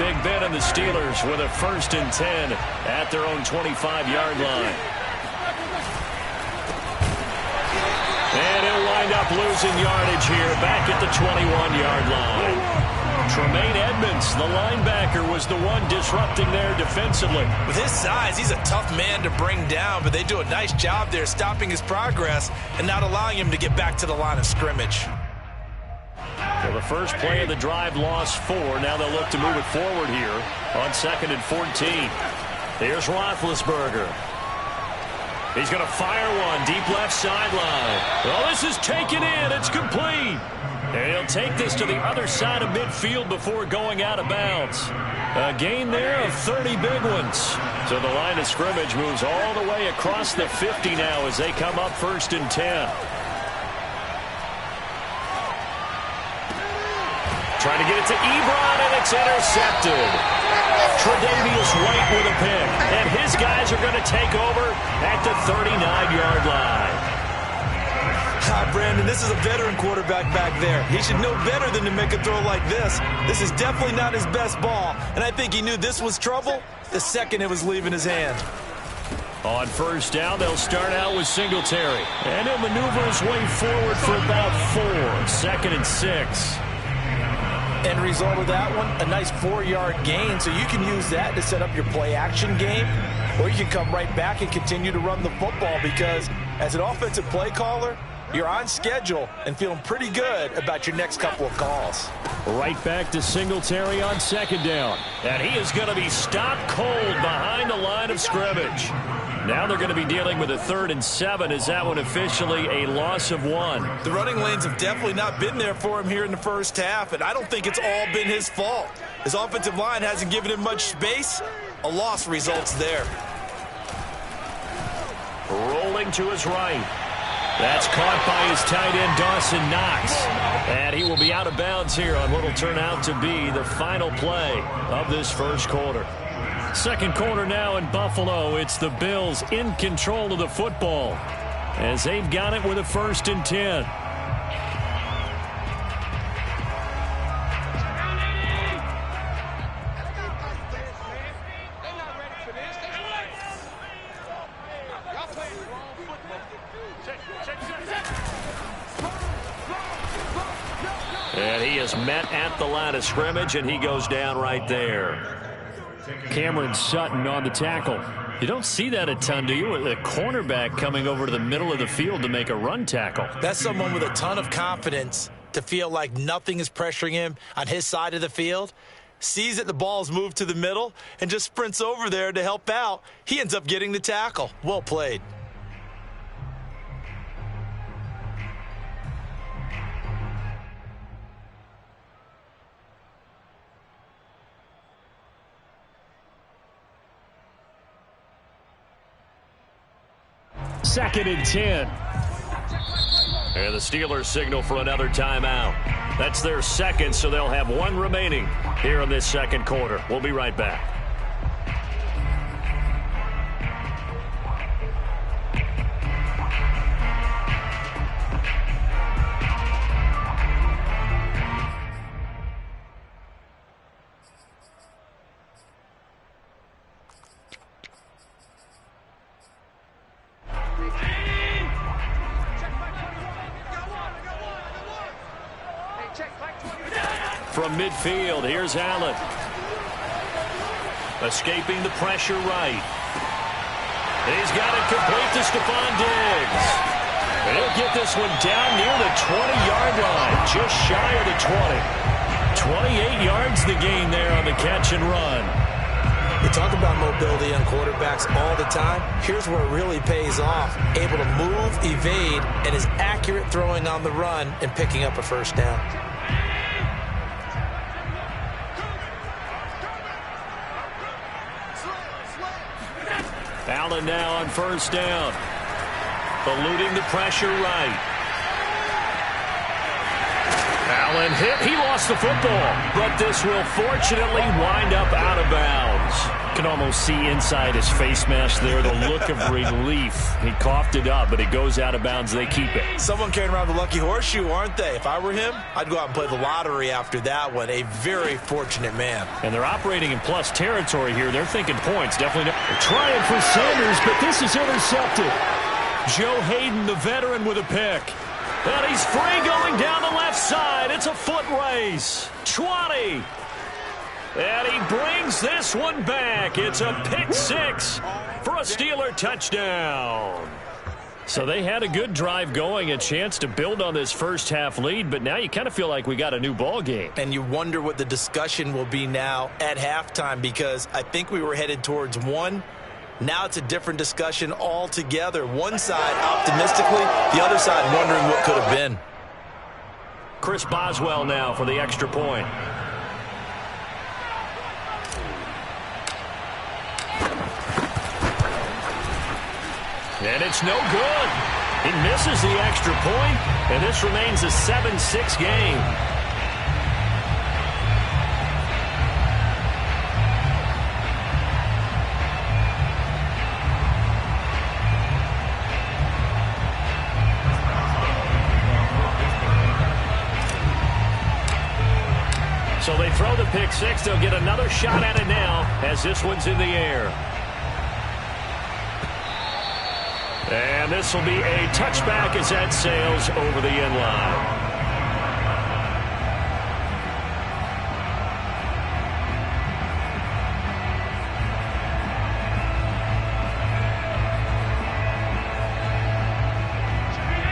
Big Ben and the Steelers with a 1st and 10 at their own 25-yard line. And he'll wind up losing yardage here back at the 21-yard line. Tremaine Edmonds, the linebacker, was the one disrupting there defensively. With his size, he's a tough man to bring down, but they do a nice job there stopping his progress and not allowing him to get back to the line of scrimmage. Well, the first play of the drive lost 4. Now they'll look to move it forward here on 2nd and 14. Here's Roethlisberger. He's going to fire one deep left sideline. Well, this is taken in. It's complete. And he'll take this to the other side of midfield before going out of bounds. A gain there of 30 big ones. So the line of scrimmage moves all the way across the 50 now as they come up 1st and 10. Trying to get it to Ebron, and it's intercepted. Tre'Davious White with a pick. And his guys are going to take over at the 39-yard line. Brandon, this is a veteran quarterback back there. He should know better than to make a throw like this. This is definitely not his best ball, and I think he knew this was trouble the second it was leaving his hand. On 1st down, they'll start out with Singletary, and he'll maneuver his way forward for about 4. 2nd and 6. End result of that one, a nice 4-yard gain, so you can use that to set up your play-action game, or you can come right back and continue to run the football because as an offensive play caller, you're on schedule and feeling pretty good about your next couple of calls. Right back to Singletary on 2nd down. And he is going to be stopped cold behind the line of scrimmage. Now they're going to be dealing with a 3rd and 7. Is that one officially a loss of 1? The running lanes have definitely not been there for him here in the first half, and I don't think it's all been his fault. His offensive line hasn't given him much space. A loss results there. Rolling to his right. That's caught by his tight end, Dawson Knox. And he will be out of bounds here on what will turn out to be the final play of this first quarter. 2nd quarter now in Buffalo. It's the Bills in control of the football as they've got it with a 1st and 10. And he is met at the line of scrimmage, and he goes down right there. Cameron Sutton on the tackle. You don't see that a ton, do you? A cornerback coming over to the middle of the field to make a run tackle. That's someone with a ton of confidence to feel like nothing is pressuring him on his side of the field. Sees that the ball's moved to the middle and just sprints over there to help out. He ends up getting the tackle. Well played. Second and 10. And the Steelers signal for another timeout. That's their 2nd, so they'll have 1 remaining here in this 2nd quarter. We'll be right back. From midfield, here's Allen. Escaping the pressure right. He's got it complete to Stephon Diggs. And he'll get this one down near the 20-yard line, just shy of the 20. 28 yards the gain there on the catch and run. You talk about mobility on quarterbacks all the time. Here's where it really pays off. Able to move, evade, and is accurate throwing on the run and picking up a 1st down. Allen now on 1st down. Eluding the pressure right. Allen hit. He lost the football. But this will fortunately wind up out of bounds. You can almost see inside his face mask there the look of relief. He coughed it up, but it goes out of bounds. They keep it. Someone carrying around the lucky horseshoe, aren't they? If I were him, I'd go out and play the lottery after that one. A very fortunate man. And they're operating in plus territory here. They're thinking points. Definitely not. Trying for Sanders, but this is intercepted. Joe Hayden, the veteran, with a pick. And he's free going down the left side. It's a foot race. 20. And he brings this one back. It's a pick six for a Steeler touchdown. So they had a good drive going, a chance to build on this first half lead, but now you kind of feel like we got a new ball game. And you wonder what the discussion will be now at halftime, because I think we were headed towards one. Now it's a different discussion altogether. One side optimistically, the other side wondering what could have been. Chris Boswell now for the extra point. And it's no good. He misses the extra point, and this remains a 7-6 game. So they throw the pick six. They'll get another shot at it now as this one's in the air. And this will be a touchback as that sails over the end line.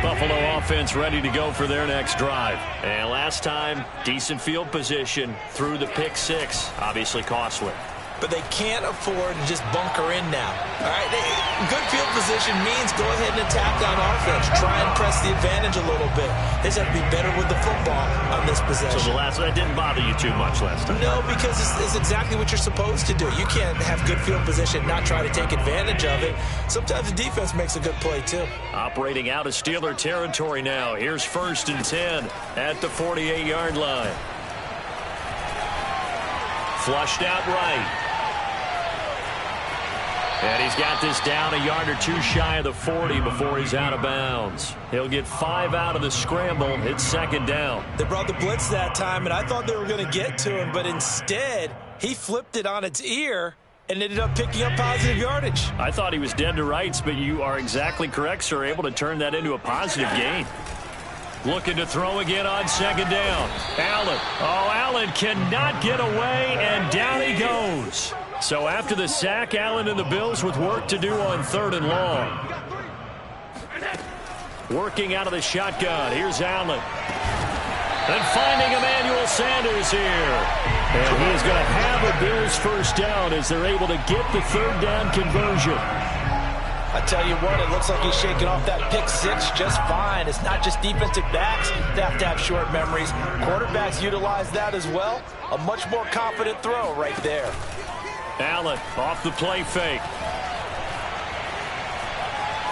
Buffalo offense ready to go for their next drive. And last time, decent field position through the pick six. Obviously costly. But they can't afford to just bunker in now. All right, good field position means go ahead and attack on offense. Try and press the advantage a little bit. They just have to be better with the football on this possession. So that didn't bother you too much last time? No, because it's exactly what you're supposed to do. You can't have good field position, not try to take advantage of it. Sometimes the defense makes a good play, too. Operating out of Steeler territory now. Here's 1st and 10 at the 48-yard line. Flushed out right. And he's got this down a yard or two shy of the 40 before he's out of bounds. He'll get 5 out of the scramble. It's 2nd down. They brought the blitz that time, and I thought they were going to get to him, but instead he flipped it on its ear and ended up picking up positive yardage. I thought he was dead to rights, but you are exactly correct, sir. Able to turn that into a positive gain. Looking to throw again on 2nd down. Allen. Oh, Allen cannot get away, and down he goes. So after the sack, Allen and the Bills with work to do on 3rd and long. Working out of the shotgun. Here's Allen. And finding Emmanuel Sanders here. And he is going to have a Bills first down as they're able to get the 3rd down conversion. I tell you what, it looks like he's shaking off that pick six just fine. It's not just defensive backs that have to have short memories. Quarterbacks utilize that as well. A much more confident throw right there. Allen off the play fake.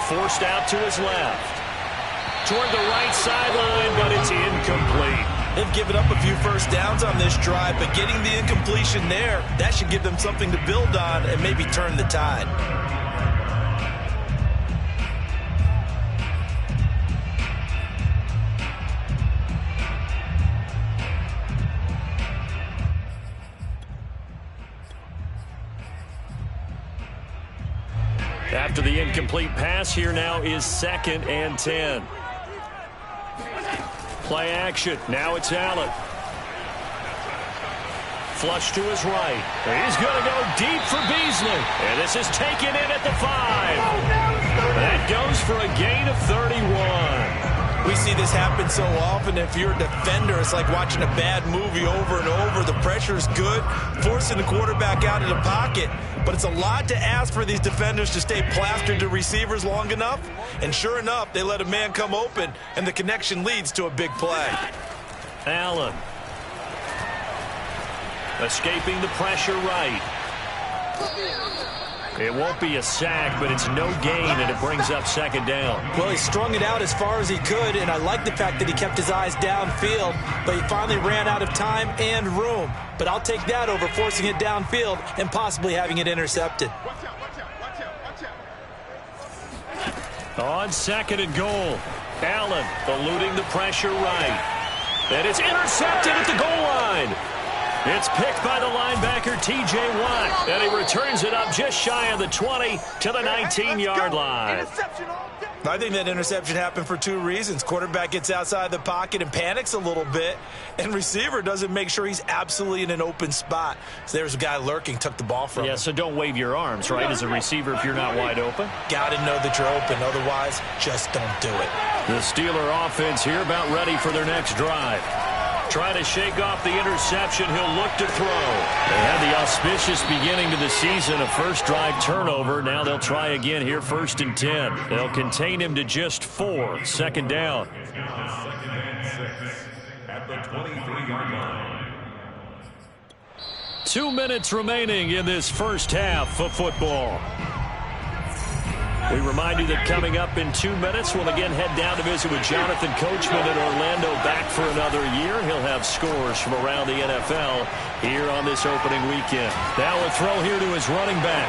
Forced out to his left. Toward the right sideline, but it's incomplete. They've given up a few first downs on this drive, but getting the incompletion there, that should give them something to build on and maybe turn the tide. After the incomplete pass, here now is 2nd and 10. Play action. Now it's Allen. Flush to his right. He's going to go deep for Beasley. And this is taken in at the 5. That goes for a gain of 31. We see this happen so often. If you're a defender, it's like watching a bad movie over and over. The pressure's good, forcing the quarterback out of the pocket. But it's a lot to ask for these defenders to stay plastered to receivers long enough. And sure enough, they let a man come open, and the connection leads to a big play. Allen. Escaping the pressure right. It won't be a sack, but it's no gain, and it brings up second down. Well, he strung it out as far as he could, and I like the fact that he kept his eyes downfield, but he finally ran out of time and room. But I'll take that over forcing it downfield and possibly having it intercepted. On second and goal, Allen eluding the pressure right. And it's intercepted at the goal line. It's picked by the linebacker, T.J. Watt, and he returns it up just shy of the 20 to the 19-yard line. I think that interception happened for two reasons. Quarterback gets outside the pocket and panics a little bit, and receiver doesn't make sure he's absolutely in an open spot. So there's a guy lurking, took the ball from him. Yeah, so don't wave your arms, right, as a receiver if you're not wide open. Got to know that you're open, otherwise just don't do it. The Steeler offense here about ready for their next drive. Trying to shake off the interception, he'll look to throw. They had the auspicious beginning to the season, a first drive turnover. Now they'll try again here, 1st and 10. They'll contain him to just 4, second down. At the 23-yard line. 2 minutes remaining in this first half of football. We remind you that coming up in 2 minutes, we'll again head down to visit with Jonathan Coachman in Orlando, back for another year. He'll have scores from around the NFL here on this opening weekend. Now a throw here to his running back.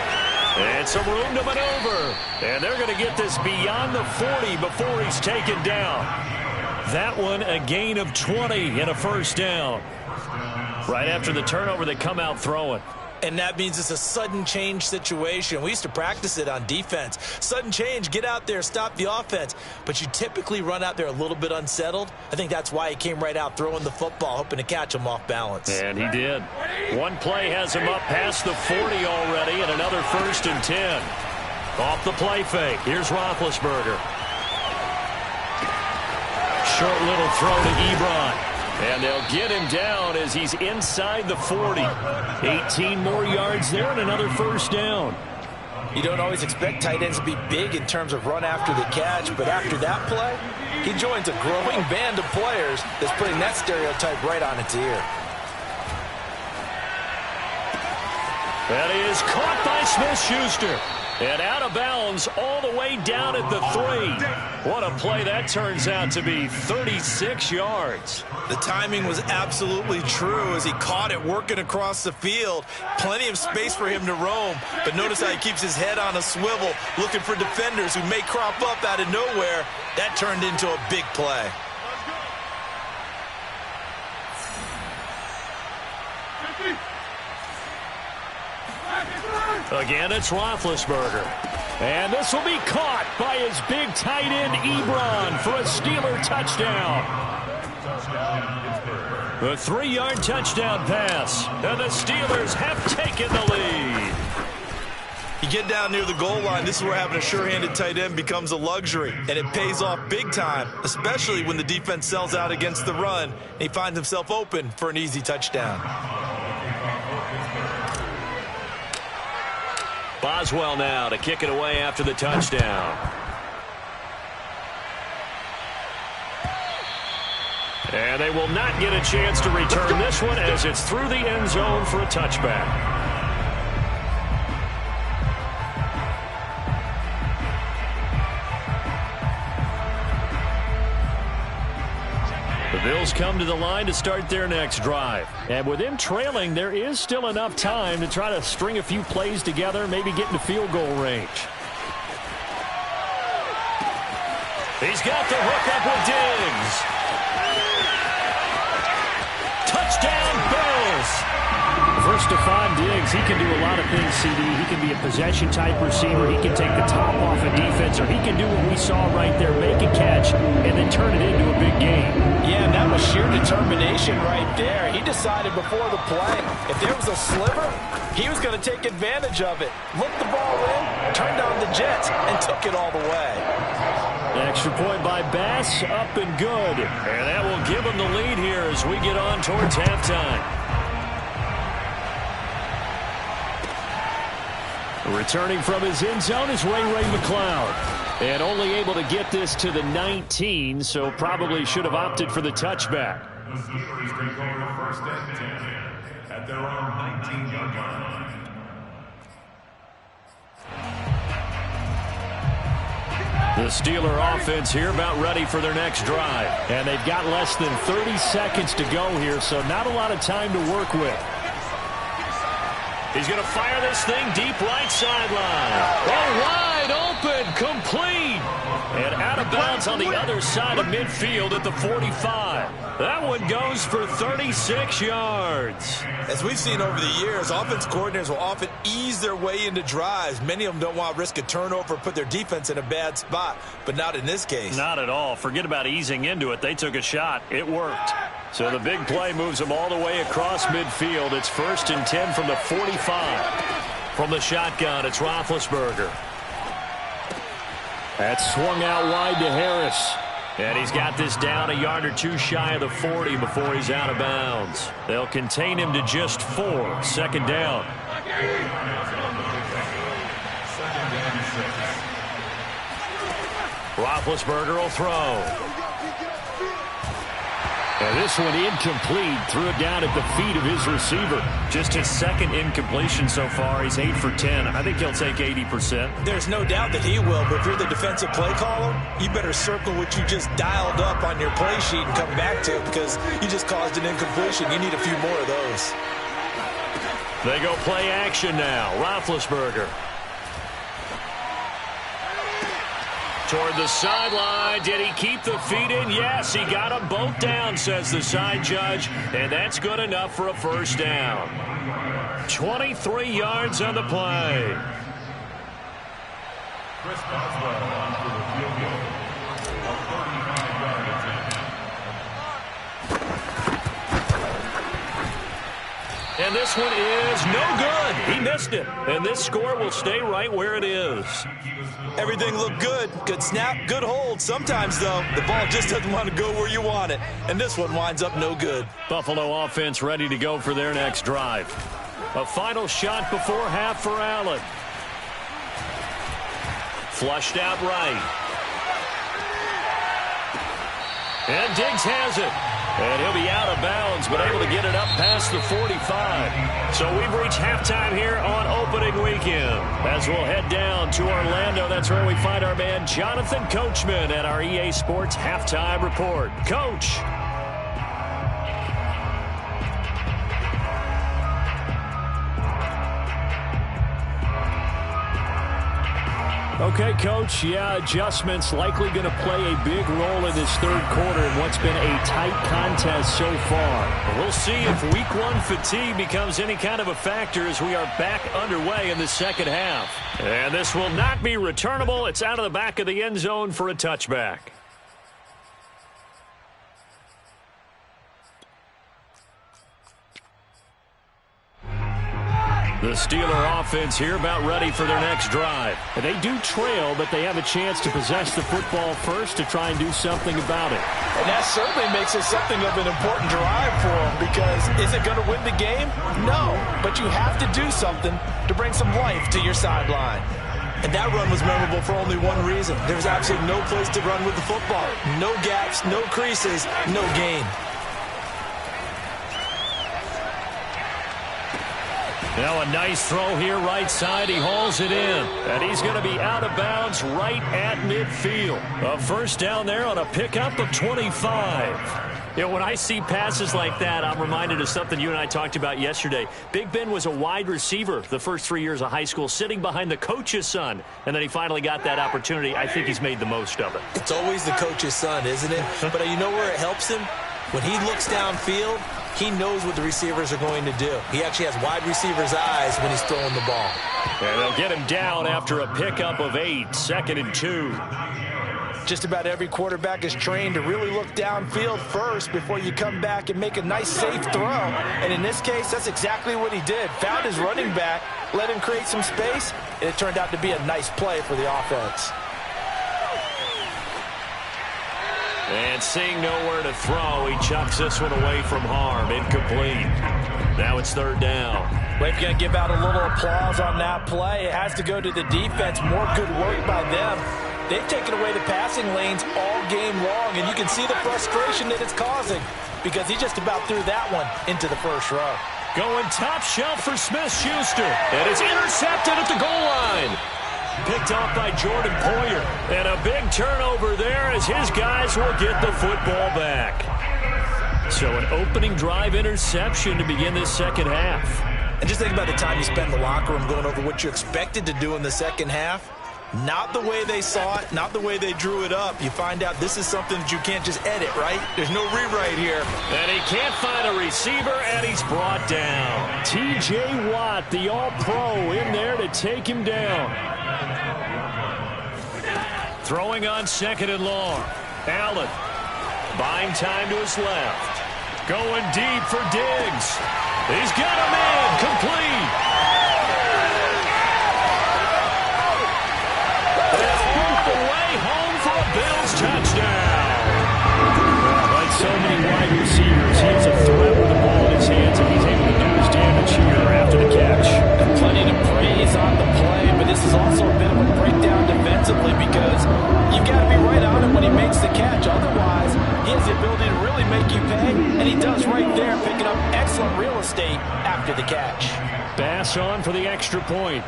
And some room to maneuver. And they're going to get this beyond the 40 before he's taken down. That one a gain of 20 and a first down. Right after the turnover, they come out throwing. And that means it's a sudden change situation. We used to practice it on defense. Sudden change, get out there, stop the offense. But you typically run out there a little bit unsettled. I think that's why he came right out throwing the football, hoping to catch him off balance. And he did. One play has him up past the 40 already, and another 1st and 10. Off the play fake. Here's Roethlisberger. Short little throw to Ebron. And they'll get him down as he's inside the 40. 18 more yards there and another first down. You don't always expect tight ends to be big in terms of run after the catch, but after that play, he joins a growing band of players that's putting that stereotype right on its ear. That is caught by Smith-Schuster. And out of bounds all the way down at the 3. What a play that turns out to be, 36 yards. The timing was absolutely true as he caught it working across the field. Plenty of space for him to roam, but notice how he keeps his head on a swivel, looking for defenders who may crop up out of nowhere. That turned into a big play. Again, it's Roethlisberger. And this will be caught by his big tight end, Ebron, for a Steeler touchdown. A 3-yard touchdown pass. And the Steelers have taken the lead. You get down near the goal line, this is where having a sure-handed tight end becomes a luxury. And it pays off big time, especially when the defense sells out against the run. And he finds himself open for an easy touchdown. Boswell now to kick it away after the touchdown. And they will not get a chance to return this one as it's through the end zone for a touchback. The Bills come to the line to start their next drive. And with them trailing, there is still enough time to try to string a few plays together, maybe get into field goal range. He's got the hook up with Diggs. Touchdown, Bills. For Stephon Diggs, he can do a lot of things, CD. He can be a possession-type receiver. He can take the top off a defense, or he can do what we saw right there, make a catch, and then turn it into a big game. Yeah, and that was sheer determination right there. He decided before the play, if there was a sliver, he was going to take advantage of it. Looked the ball in, turned on the Jets, and took it all the way. Extra point by Bass, up and good. And that will give him the lead here as we get on towards halftime. Returning from his end zone is Ray McCloud. And only able to get this to the 19, so probably should have opted for the touchback. The Steelers take over 1st and 10 at their own 19-yard line. The Steeler offense here about ready for their next drive. And they've got less than 30 seconds to go here, so not a lot of time to work with. He's going to fire this thing deep right sideline. Oh, wide open, complete. And out of bounds on the other side of midfield at the 45. That one goes for 36 yards. As we've seen over the years, offense coordinators will often ease their way into drives. Many of them don't want to risk a turnover or put their defense in a bad spot, but not in this case. Not at all. Forget about easing into it. They took a shot. It worked. So the big play moves them all the way across midfield. It's 1st and 10 from the 45. From the shotgun, it's Roethlisberger. That's swung out wide to Harris. And he's got this down a yard or two shy of the 40 before he's out of bounds. They'll contain him to just 4. 2nd down. Roethlisberger will throw. And this one incomplete. Threw it down at the feet of his receiver. Just his 2nd incompletion so far. He's 8 for 10. I think he'll take 80%. There's no doubt that he will, but if you're the defensive play caller, you better circle what you just dialed up on your play sheet and come back to it because you just caused an incompletion. You need a few more of those. They go play action now. Roethlisberger. Toward the sideline. Did he keep the feet in? Yes, he got them both down, says the side judge. And that's good enough for a 1st down. 23 yards on the play. Chris Boswell on for the field goal. A 35-yard attempt. And this one is no good. He missed it. And this score will stay right where it is. Everything looked good. Good snap, good hold. Sometimes, though, the ball just doesn't want to go where you want it. And this one winds up no good. Buffalo offense ready to go for their next drive. A final shot before half for Allen. Flushed out right. And Diggs has it. And he'll be out of bounds, but able to get it up past the 45. So we've reached halftime here on opening weekend. As we'll head down to Orlando, that's where we find our man Jonathan Coachman at our EA Sports Halftime Report. Coach. Okay, Coach, adjustments likely going to play a big role in this 3rd quarter in what's been a tight contest so far. We'll see if week 1 fatigue becomes any kind of a factor as we are back underway in the 2nd half. And this will not be returnable. It's out of the back of the end zone for a touchback. The Steeler offense here about ready for their next drive. They do trail, but they have a chance to possess the football first to try and do something about it. And that certainly makes it something of an important drive for them because is it going to win the game? No, but you have to do something to bring some life to your sideline. And that run was memorable for only one reason. There was absolutely no place to run with the football. No gaps, no creases, no gain. Now a nice throw here right side. He hauls it in. And he's going to be out of bounds right at midfield. A 1st down there on a pickup of 25. You know, when I see passes like that, I'm reminded of something you and I talked about yesterday. Big Ben was a wide receiver the first 3 years of high school, sitting behind the coach's son. And then he finally got that opportunity. I think he's made the most of it. It's always the coach's son, isn't it? But you know where it helps him? When he looks downfield, he knows what the receivers are going to do. He actually has wide receivers' eyes when he's throwing the ball. And they'll get him down after a pickup of 8, 2nd and 2. Just about every quarterback is trained to really look downfield first before you come back and make a nice, safe throw. And in this case, that's exactly what he did. Found his running back, let him create some space, and it turned out to be a nice play for the offense. And seeing nowhere to throw, he chucks this one away from harm. Incomplete. Now it's 3rd down. We're going to give out a little applause on that play. It has to go to the defense. More good work by them. They've taken away the passing lanes all game long, and you can see the frustration that it's causing because he just about threw that one into the 1st row. Going top shelf for Smith-Schuster. And it's intercepted at the goal line. Picked off by Jordan Poyer. And a big turnover there as his guys will get the football back. So an opening drive interception to begin this second half. And just think about the time you spend in the locker room going over what you expected to do in the second half. Not the way they saw it, not the way they drew it up. You find out this is something that you can't just edit, right? There's no rewrite here. And he can't find a receiver, and he's brought down. T.J. Watt, the all-pro, in there to take him down. Throwing on second and long. Allen buying time to his left. Going deep for Diggs. He's got him in. Complete. And all the way home for a Bills touchdown. Like so many wide receivers, he is a threat with the ball in his hands, and he's able to do his damage here after the catch. And plenty to praise on the play, but this is also a bit of a breakdown defensively because you've got to be right on it when he makes the catch. Otherwise, he has the ability to really make you pay, and he does right there, picking up excellent real estate after the catch. Bass on for the extra point.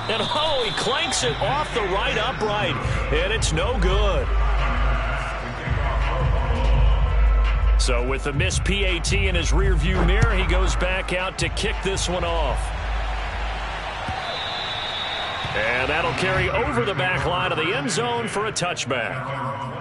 And oh, he clanks it off the right upright, and it's no good. So with the missed PAT in his rearview mirror, he goes back out to kick this one off. And that'll carry over the back line of the end zone for a touchback.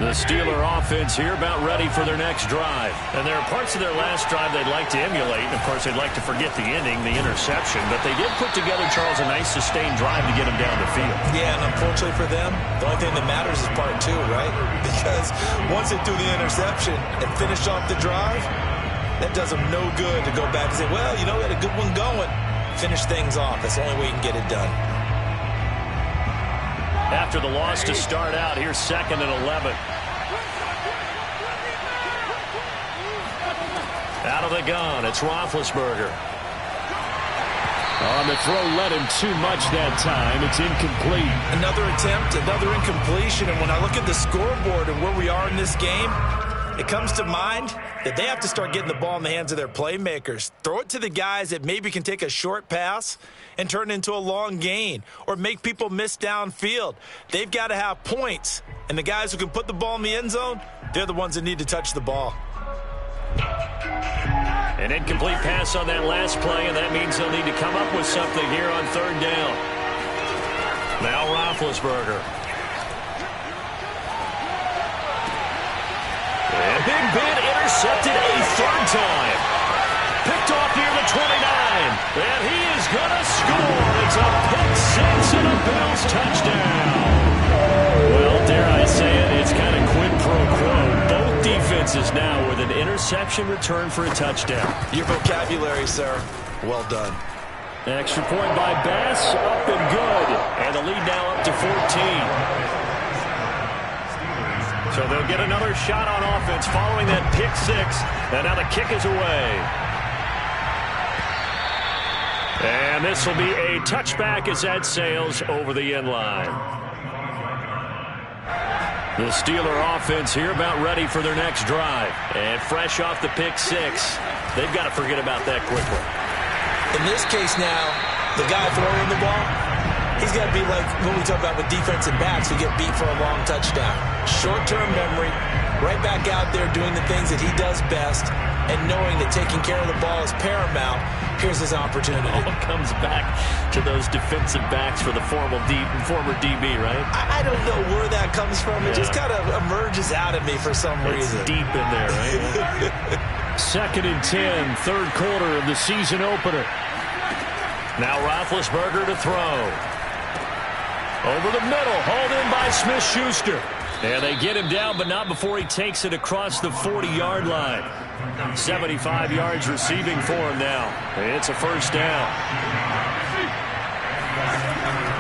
The Steeler offense here about ready for their next drive. And there are parts of their last drive they'd like to emulate. And, of course, they'd like to forget the ending, the interception. But they did put together, Charles, a nice sustained drive to get them down the field. Yeah, and unfortunately for them, the only thing that matters is part two, right? Because once they do the interception and finish off the drive, that does them no good to go back and say, well, you know, we had a good one going. Finish things off. That's the only way you can get it done. After the loss to start out, here's 2nd and 11. Out of the gun, it's Roethlisberger. On the throw, led him too much that time. It's incomplete. Another attempt, another incompletion. And when I look at the scoreboard and where we are in this game, it comes to mind that they have to start getting the ball in the hands of their playmakers. Throw it to the guys that maybe can take a short pass and turn it into a long gain or make people miss downfield. They've got to have points. And the guys who can put the ball in the end zone, they're the ones that need to touch the ball. An incomplete pass on that last play, and that means they'll need to come up with something here on 3rd down. Now Roethlisberger. And Big Ben intercepted a 3rd time. Picked off near the 29. And he is going to score. It's a pick six and a Bills touchdown. Well, dare I say it, it's kind of quid pro quo. Both defenses now with an interception return for a touchdown. Your vocabulary, sir. Well done. Extra point by Bass, up and good. And the lead now up to 14. So they'll get another shot on offense following that pick six. And now the kick is away. And this will be a touchback as that sails over the end line. The Steeler offense here about ready for their next drive. And fresh off the pick six, they've got to forget about that quickly. In this case now, the guy throwing the ball, he's got to be like when we talk about with defensive backs who get beat for a long touchdown. Short-term memory, right back out there doing the things that he does best, and knowing that taking care of the ball is paramount. Here's his opportunity. It all comes back to those defensive backs for the former DB, right? I don't know where that comes from. It just kind of emerges out of me for some reason. It's deep in there, right? 2nd and 10, 3rd quarter of the season opener. Now Roethlisberger to throw. Over the middle, hauled in by Smith-Schuster. And they get him down, but not before he takes it across the 40-yard line. 75 yards receiving for him now. It's a 1st down.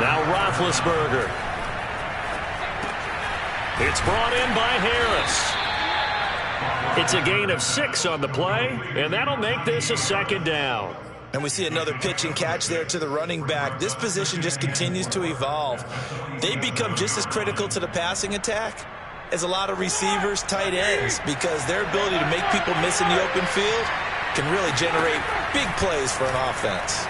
Now Roethlisberger. It's brought in by Harris. It's a gain of 6 on the play, and that'll make this a 2nd down. And we see another pitch and catch there to the running back. This position just continues to evolve. They become just as critical to the passing attack as a lot of receivers, tight ends, because their ability to make people miss in the open field can really generate big plays for an offense.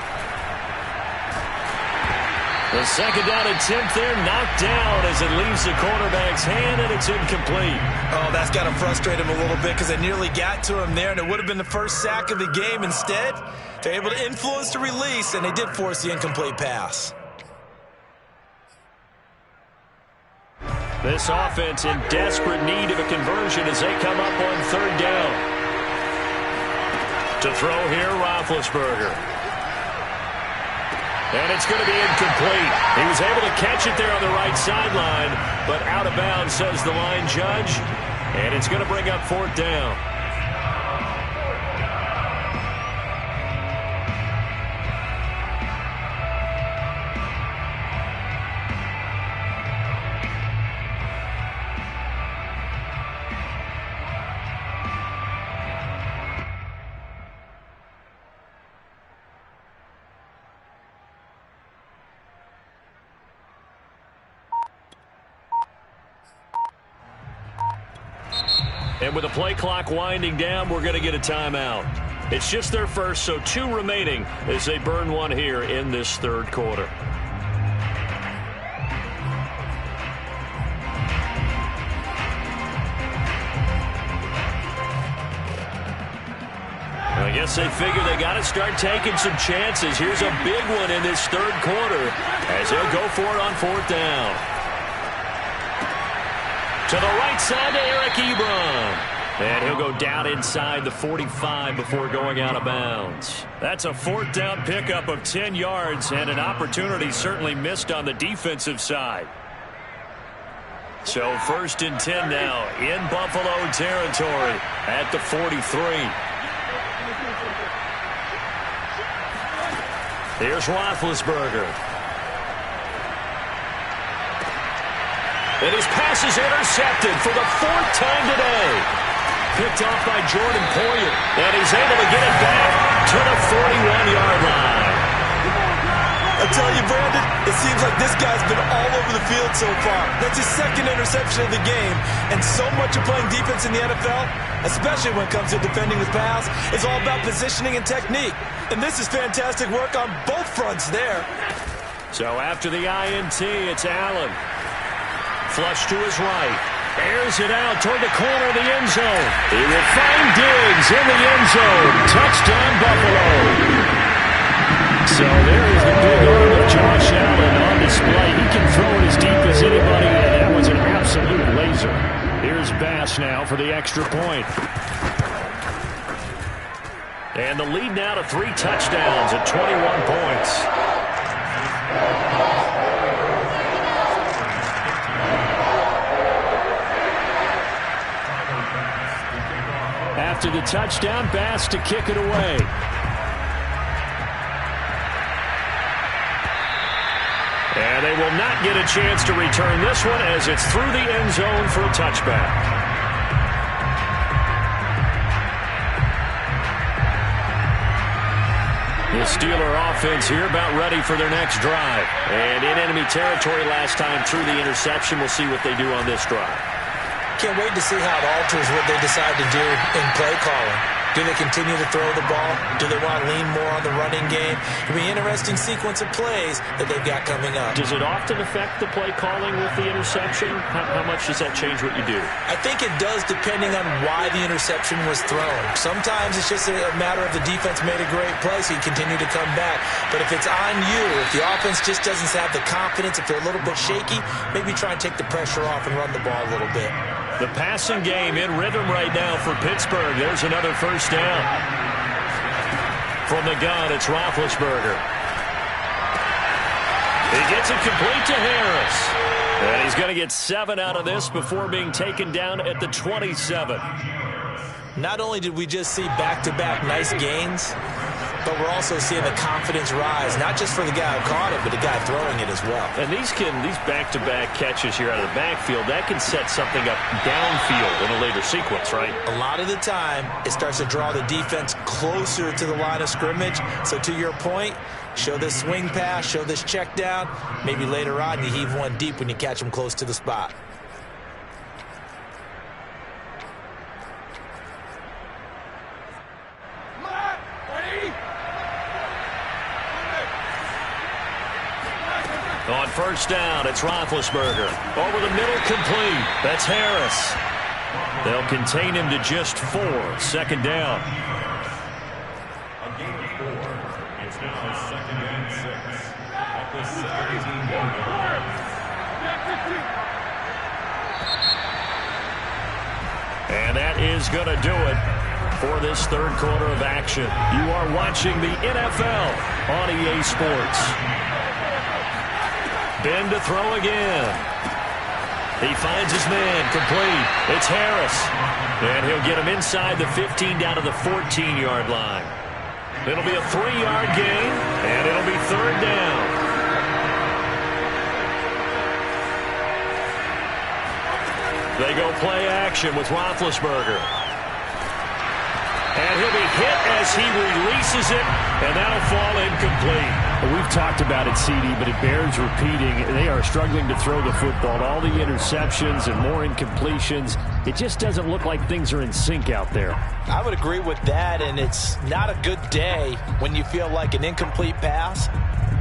The second down attempt there knocked down as it leaves the quarterback's hand, and it's incomplete. Oh, that's got to frustrate him a little bit because they nearly got to him there, and it would have been the first sack of the game. Instead, they're able to influence the release, and they did force the incomplete pass. This offense in desperate need of a conversion as they come up on third down. To throw here, Roethlisberger. And it's going to be incomplete. He was able to catch it there on the right sideline, but out of bounds, says the line judge. And it's going to bring up fourth down. And with the play clock winding down, we're going to get a timeout. It's just their first, so 2 remaining as they burn one here in this third quarter. I guess they figure they got to start taking some chances. Here's a big one in this third quarter as they'll go for it on fourth down. To the right side to Eric Ebron. And he'll go down inside the 45 before going out of bounds. That's a fourth down pickup of 10 yards and an opportunity certainly missed on the defensive side. So first and 10 now in Buffalo territory at the 43. Here's Roethlisberger. And his pass is intercepted for the 4th time today. Picked off by Jordan Poyer. And he's able to get it back to the 41-yard line. I tell you, Brandon, it seems like this guy's been all over the field so far. That's his 2nd interception of the game. And so much of playing defense in the NFL, especially when it comes to defending the pass, is all about positioning and technique. And this is fantastic work on both fronts there. So after the INT, it's Allen. Flush to his right. Airs it out toward the corner of the end zone. He will find Diggs in the end zone. Touchdown, Buffalo. So there is the big arm of Josh Allen on display. He can throw it as deep as anybody, and that was an absolute laser. Here's Bass now for the extra point. And the lead now to 3 touchdowns at 21 points. After the touchdown, Bass to kick it away. And they will not get a chance to return this one as it's through the end zone for a touchback. The Steeler offense here about ready for their next drive. And in enemy territory last time through the interception. We'll see what they do on this drive. Can't wait to see how it alters what they decide to do in play calling. Do they continue to throw the ball? Do they want to lean more on the running game? It'll be an interesting sequence of plays that they've got coming up. Does it often affect the play calling with the interception? How much does that change what you do? I think it does depending on why the interception was thrown. Sometimes it's just a matter of the defense made a great play, so you continue to come back. But if it's on you, if the offense just doesn't have the confidence, if they're a little bit shaky, maybe try and take the pressure off and run the ball a little bit. The passing game in rhythm right now for Pittsburgh. There's another first down. From the gun, it's Roethlisberger. He gets it complete to Harris. And he's going to get 7 out of this before being taken down at the 27. Not only did we just see back-to-back nice gains, but we're also seeing the confidence rise, not just for the guy who caught it, but the guy throwing it as well. And these back-to-back catches here out of the backfield, that can set something up downfield in a later sequence, right? A lot of the time, it starts to draw the defense closer to the line of scrimmage. So to your point, show this swing pass, show this check down. Maybe later on you heave one deep when you catch them close to the spot. On first down, it's Roethlisberger. Over the middle, complete. That's Harris. They'll contain him to just 4. Second down. A gain of 4. It's now 2nd and 6. At the 17-yard line. And that is going to do it for this third quarter of action. You are watching the NFL on EA Sports. Ben to throw again. He finds his man, complete. It's Harris. And he'll get him inside the 15 down to the 14-yard line. It'll be a 3-yard gain, and it'll be third down. They go play action with Roethlisberger. And he'll be hit as he releases it, and that'll fall incomplete. Well, we've talked about it, CD, but it bears repeating. They are struggling to throw the football. All the interceptions and more incompletions. It just doesn't look like things are in sync out there. I would agree with that, and it's not a good day when you feel like an incomplete pass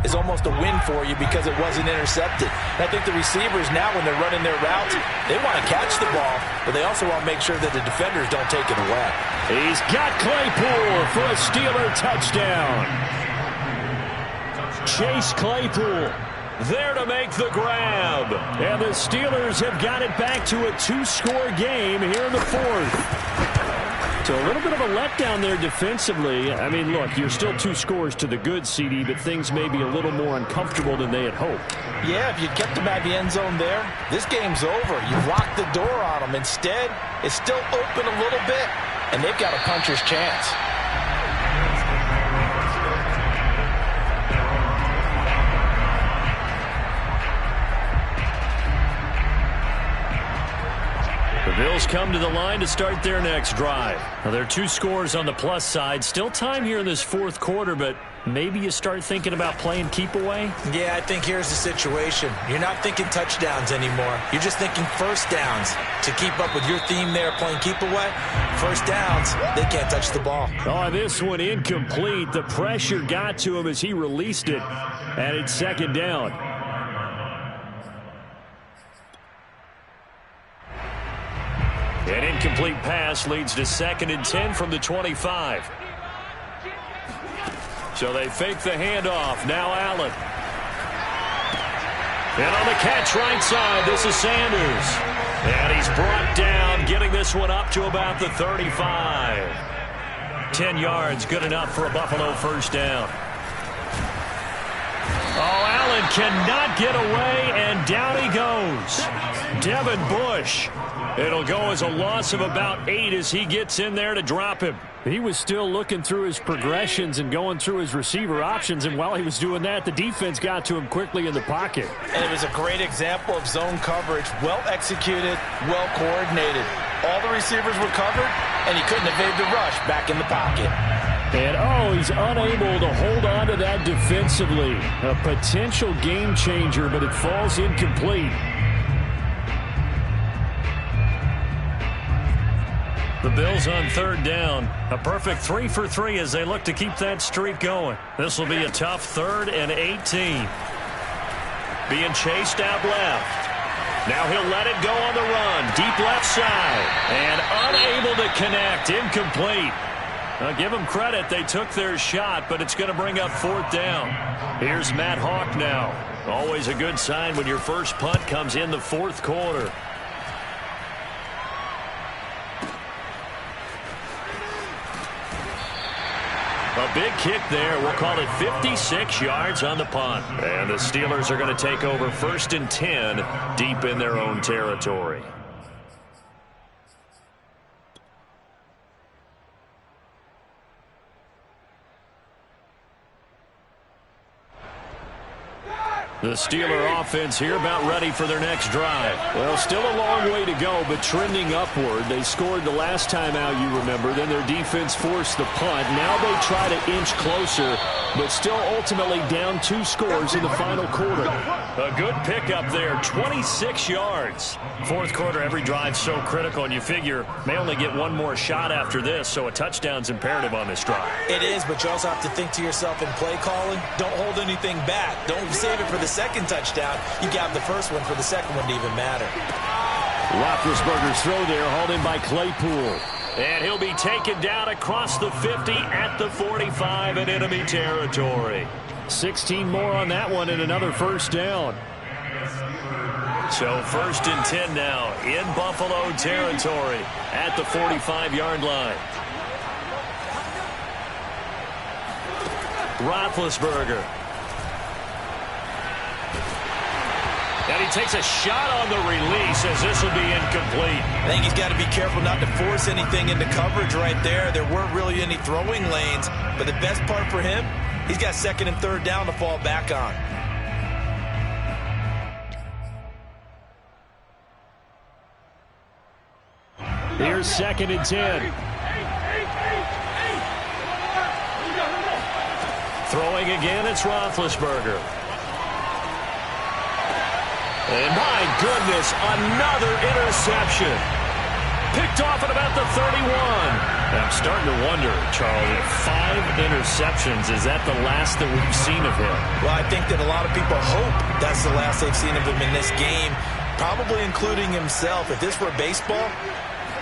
is almost a win for you because it wasn't intercepted. And I think the receivers now, when they're running their routes, they want to catch the ball, but they also want to make sure that the defenders don't take it away. He's got Claypool for a Steeler touchdown. Chase Claypool there to make the grab. And the Steelers have got it back to a 2-score game here in the 4th. So a little bit of a letdown there defensively. I mean, look, you're still 2 scores to the good, CD, but things may be a little more uncomfortable than they had hoped. Yeah, if you kept them at the end zone there, this game's over. You've locked the door on them. Instead, it's still open a little bit, and they've got a puncher's chance. The Bills come to the line to start their next drive. Now, there are 2 scores on the plus side. Still time here in this 4th quarter, but maybe you start thinking about playing keep away? Yeah, I think here's the situation. You're not thinking touchdowns anymore. You're just thinking first downs. To keep up with your theme there, playing keep away, first downs, they can't touch the ball. Oh, this one incomplete. The pressure got to him as he released it, and it's second down. An incomplete pass leads to 2nd and 10 from the 25. So they fake the handoff. Now Allen. And on the catch right side, this is Sanders. And he's brought down, getting this one up to about the 35. 10 yards, good enough for a Buffalo first down. Oh, Allen cannot get away, and down he goes. Devin Bush. It'll go as a loss of about 8 as he gets in there to drop him. He was still looking through his progressions and going through his receiver options, and while he was doing that, the defense got to him quickly in the pocket. And it was a great example of zone coverage, well executed, well coordinated. All the receivers were covered, and he couldn't evade the rush back in the pocket. And, oh, he's unable to hold on to that defensively. A potential game changer, but it falls incomplete. The Bills on third down. A perfect 3 for 3 as they look to keep that streak going. This will be a tough 3rd and 18. Being chased out left. Now he'll let it go on the run. Deep left side. And unable to connect. Incomplete. I'll give them credit. They took their shot, but it's going to bring up 4th down. Here's Matt Hawk now. Always a good sign when your first punt comes in the 4th quarter. A big kick there. We'll call it 56 yards on the punt. And the Steelers are going to take over 1st and 10 deep in their own territory. The Steeler offense here about ready for their next drive. Well, still a long way to go, but trending upward. They scored the last time out, you remember. Then their defense forced the punt. Now they try to inch closer, but still ultimately down 2 scores in the final quarter. A good pickup there, 26 yards. Fourth quarter, every drive so critical, and you figure may only get one more shot after this, so a touchdown's imperative on this drive. It is, but you also have to think to yourself in play calling, don't hold anything back. Don't save it for the second touchdown. You got the first one for the second one to even matter. Roethlisberger's throw there, hauled in by Claypool. And he'll be taken down across the 50 at the 45 in enemy territory. 16 more on that one and another first down. So 1st and 10 now in Buffalo territory at the 45-yard line. Roethlisberger. And he takes a shot on the release as this will be incomplete. I think he's got to be careful not to force anything into coverage right there. There weren't really any throwing lanes, but the best part for him, he's got 2nd and 3rd down to fall back on. Here's 2nd and 10. Throwing again, it's Roethlisberger. And my goodness, another interception. Picked off at about the 31. I'm starting to wonder, Charlie, 5 interceptions, is that the last that we've seen of him? Well, I think that a lot of people hope that's the last they've seen of him in this game, probably including himself. If this were baseball,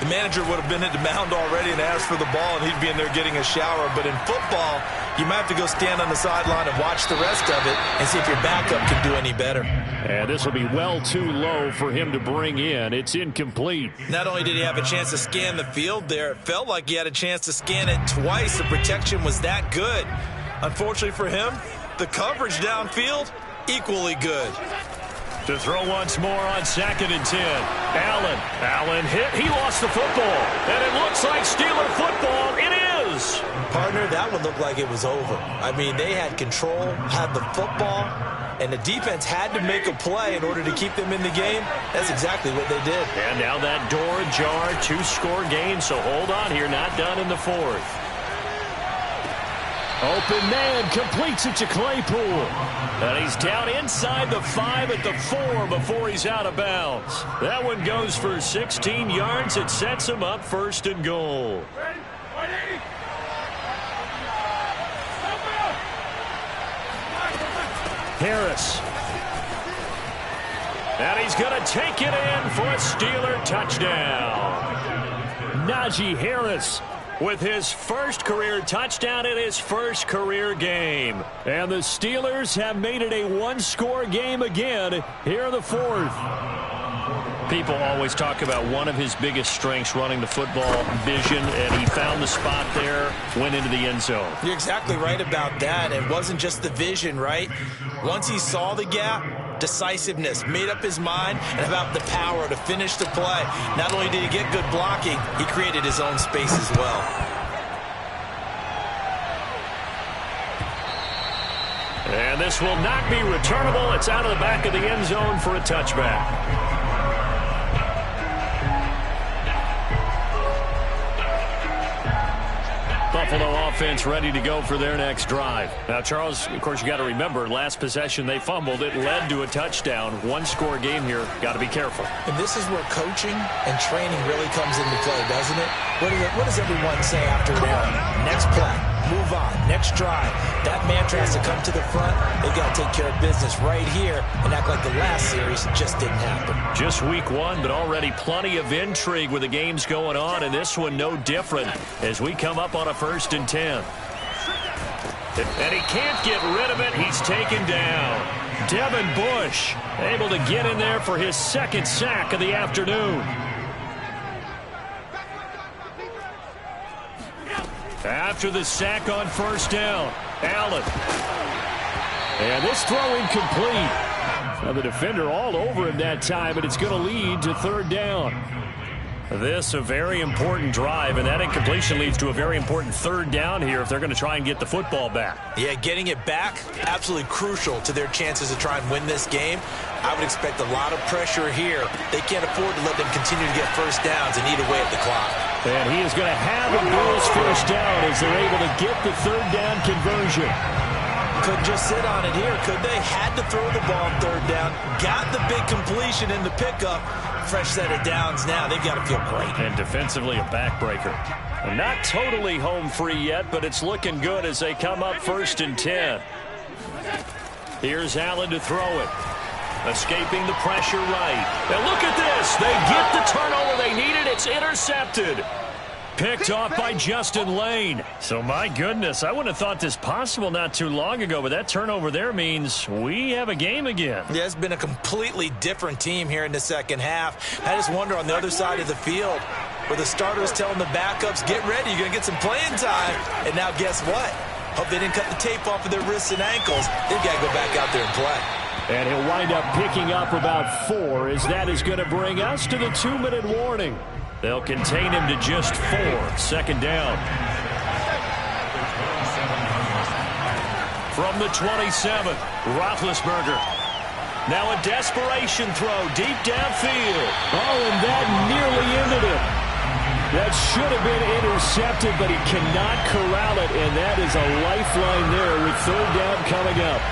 the manager would have been at the mound already and asked for the ball, and he'd be in there getting a shower. But in football, you might have to go stand on the sideline and watch the rest of it and see if your backup can do any better. And this will be well too low for him to bring in. It's incomplete. Not only did he have a chance to scan the field there, it felt like he had a chance to scan it twice. The protection was that good. Unfortunately for him, the coverage downfield, equally good. To throw once more on 2nd and 10. Allen hit. He lost the football. And it looks like Steeler football. It is. Partner, that one looked like it was over. I mean, they had control, had the football, and the defense had to make a play in order to keep them in the game. That's exactly what they did. And now that door ajar, 2-score game. So hold on here, not done in the 4th. Open man completes it to Claypool. And he's down inside the 5 at the 4 before he's out of bounds. That one goes for 16 yards. It sets him up 1st and goal. Harris. And he's going to take it in for a Steeler touchdown. Najee Harris with his first career touchdown in his first career game. And the Steelers have made it a 1-score game again here in the 4th. People always talk about one of his biggest strengths, running the football, vision, and he found the spot there, went into the end zone. You're exactly right about that. It wasn't just the vision, right? Once he saw the gap, decisiveness, made up his mind, and about the power to finish the play. Not only did he get good blocking, he created his own space as well. And this will not be returnable. It's out of the back of the end zone for a touchback. Buffalo offense ready to go for their next drive. Now, Charles, of course, you got to remember, last possession they fumbled. It led to a touchdown. 1-score game here. Got to be careful. And this is where coaching and training really comes into play, doesn't it? What does everyone say after an error? Next play, move on, next drive. That mantra has to come to the front. They've got to take care of business right here and act like the last series just didn't happen. Just week 1, but already plenty of intrigue with the games going on, and this one no different as we come up on a 1st and 10. And he can't get rid of it. He's taken down. Devin Bush able to get in there for his 2nd sack of the afternoon. After the sack on 1st down, Allen. And this throw incomplete. Now the defender all over him that time, but it's going to lead to 3rd down. This a very important drive, and that incompletion leads to a very important third down here if they're going to try and get the football back. Yeah, getting it back, absolutely crucial to their chances to try and win this game. I would expect a lot of pressure here. They can't afford to let them continue to get first downs and eat away at the clock. And he is going to have a Bills first down as they're able to get the third down conversion. Couldn't just sit on it here, could they? Had to throw the ball on third down. Got the big completion in the pickup. Fresh set of downs now. They've got to feel great. And defensively a backbreaker. Not totally home free yet, but it's looking good as they come up 1st and 10. Here's Allen to throw it. Escaping the pressure right. And look at this. They get the turnover they needed. It's intercepted. Picked off by Justin Lane. So, my goodness, I wouldn't have thought this possible not too long ago, but that turnover there means we have a game again. Yeah, it's been a completely different team here in the second half. I just wonder on the other side of the field where the starters telling the backups, get ready, you're going to get some playing time. And now guess what? Hope they didn't cut the tape off of their wrists and ankles. They've got to go back out there and play. And he'll wind up picking up about 4 as that is going to bring us to the 2-minute warning. They'll contain him to just 4. Second down. From the 27, Roethlisberger. Now a desperation throw deep downfield. Oh, and that nearly ended it. That should have been intercepted, but he cannot corral it, and that is a lifeline there with third down coming up.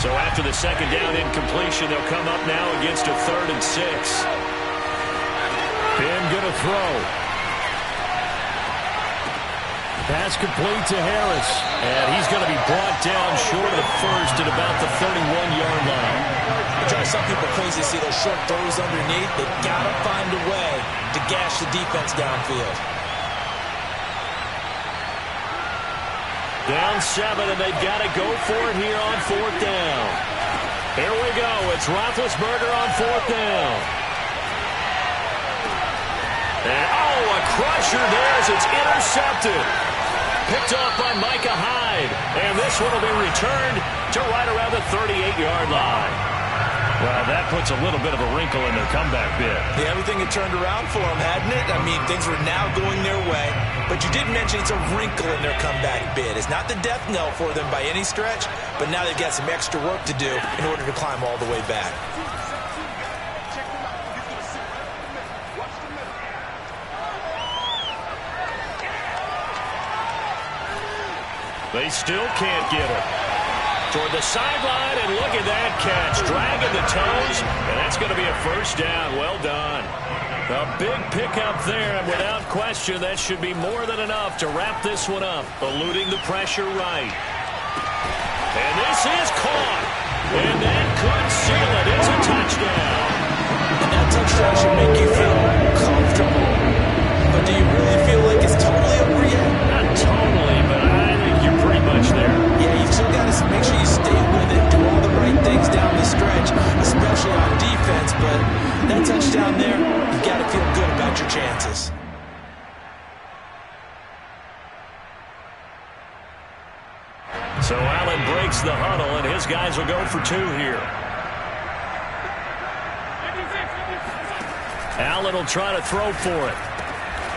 So after the second down incompletion, they'll come up now against a 3rd and 6. Ben going to throw. Pass complete to Harris. And he's going to be brought down short of the first at about the 31-yard line. It drives some people crazy to see those short throws underneath. They've got to find a way to gash the defense downfield. Down 7, and they've got to go for it here on 4th down. Here we go. It's Roethlisberger on 4th down. And, a crusher there as it's intercepted. Picked off by Micah Hyde. And this one will be returned to right around the 38-yard line. Well, that puts a little bit of a wrinkle in their comeback bid. Yeah, everything had turned around for them, hadn't it? I mean, things were now going their way. But you did mention it's a wrinkle in their comeback bid. It's not the death knell for them by any stretch, but now they've got some extra work to do in order to climb all the way back. They still can't get it. Toward the sideline, and look at that catch. Dragging the toes, and that's going to be a first down. Well done. A big pickup there, and without question, that should be more than enough to wrap this one up. Eluding the pressure right. And this is caught. And that could seal it. It's a touchdown. And that touchdown should make you feel comfortable. But do you really feel like it's totally over yet? Not totally, but I think you're pretty much there. Yeah, you've still got to make sure you stay with it, do all the right things down the stretch, especially on defense. But that touchdown there, you've got to feel good about your chances. So Allen breaks the huddle, and his guys will go for 2 here. Allen will try to throw for it.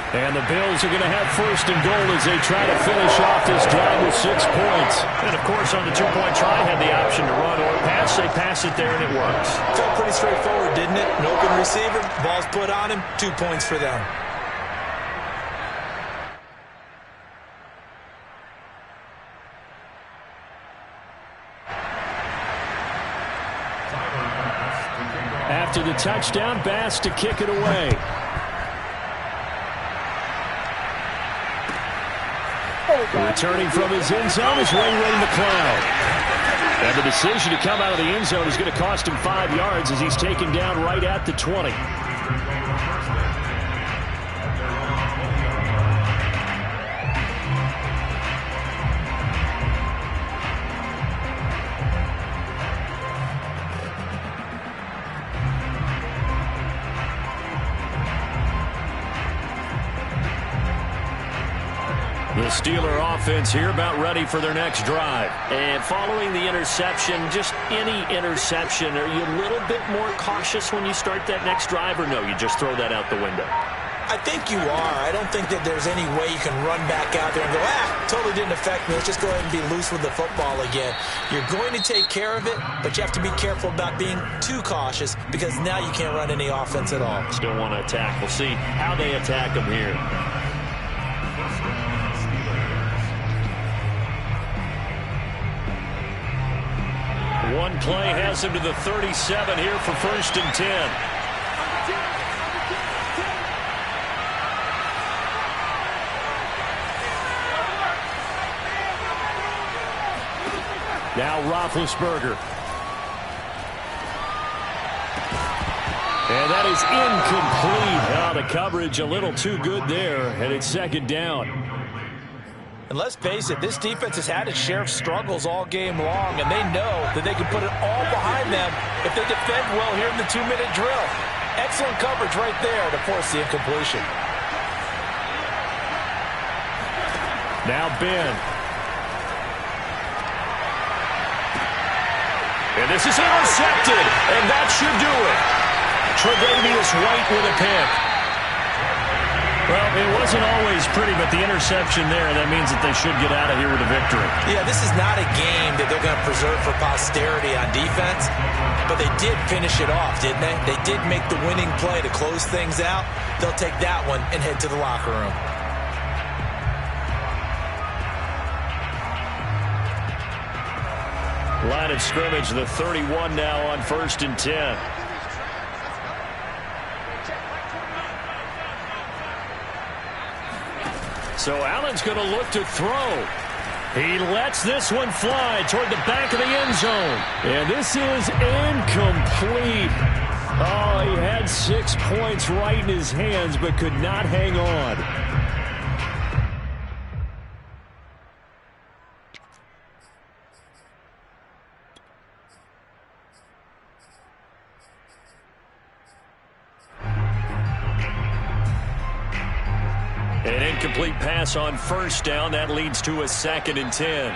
And the Bills are going to have 1st and goal as they try to finish off this drive with 6 points. And, of course, on the 2-point try, had the option to run or pass. They pass it there, and it works. Felt pretty straightforward, didn't it? An open receiver, ball's put on him, 2 points for them. After the touchdown, Bass to kick it away. Returning from his end zone is Ray McCloud. And the decision to come out of the end zone is going to cost him 5 yards as he's taken down right at the 20. The Steeler offense here about ready for their next drive. And following the interception, just any interception, are you a little bit more cautious when you start that next drive, or no, you just throw that out the window? I think you are. I don't think that there's any way you can run back out there and go, totally didn't affect me. Let's just go ahead and be loose with the football again. You're going to take care of it, but you have to be careful about being too cautious because now you can't run any offense at all. Still want to attack. We'll see how they attack them here. One play has him to the 37 here for 1st and 10. Now Roethlisberger. And that is incomplete. The coverage a little too good there, and it's 2nd down. And let's face it, this defense has had its share of struggles all game long, and they know that they can put it all behind them if they defend well here in the 2-minute drill. Excellent coverage right there to force the incompletion. Now Ben. And this is intercepted, and that should do it. Tre'Davious White with a pick. Well, it wasn't always pretty, but the interception there, that means that they should get out of here with a victory. Yeah, this is not a game that they're going to preserve for posterity on defense, but they did finish it off, didn't they? They did make the winning play to close things out. They'll take that one and head to the locker room. Line of scrimmage, the 31 now on 1st and 10. So Allen's going to look to throw. He lets this one fly toward the back of the end zone. And this is incomplete. Oh, he had 6 points right in his hands, but could not hang on. An incomplete pass on 1st down. That leads to a 2nd and 10.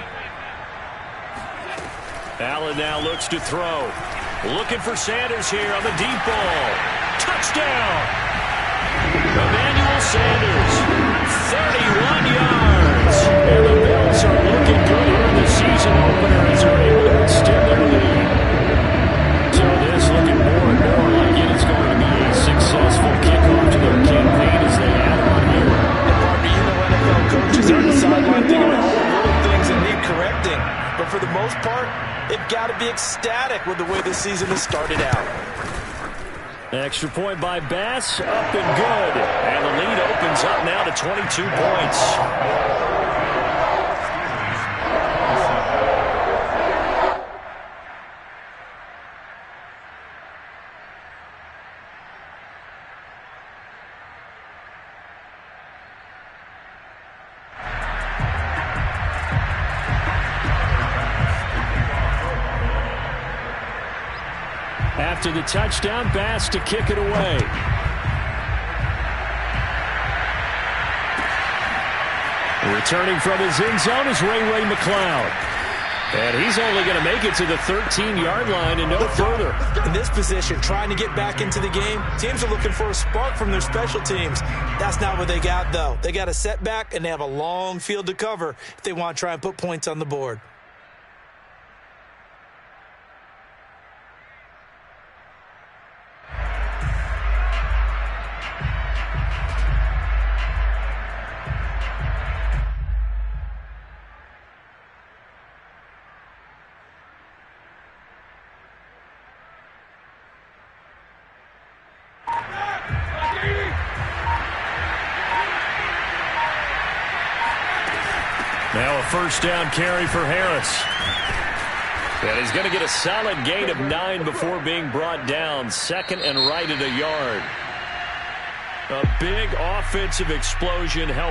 Allen now looks to throw. Looking for Sanders here on the deep ball. Touchdown! Emmanuel Sanders, 31 yards. And the Bills are looking good here in the season opener as they're able to extend their lead. So this looking more and more like it is going to be a successful kickoff to their campaign as they add on here. Coaches are on the sideline thinking about all the little things that need correcting. But for the most part, they've got to be ecstatic with the way this season has started out. Extra point by Bass, up and good. And the lead opens up now to 22 points. After the touchdown, Bass to kick it away. Returning from his end zone is Ray McLeod. And he's only going to make it to the 13-yard line and no further. In this position, trying to get back into the game, teams are looking for a spark from their special teams. That's not what they got, though. They got a setback, and they have a long field to cover if they want to try and put points on the board. Now a 1st down carry for Harris. And he's going to get a solid gain of 9 before being brought down. 2nd and right at a yard. A big offensive explosion helped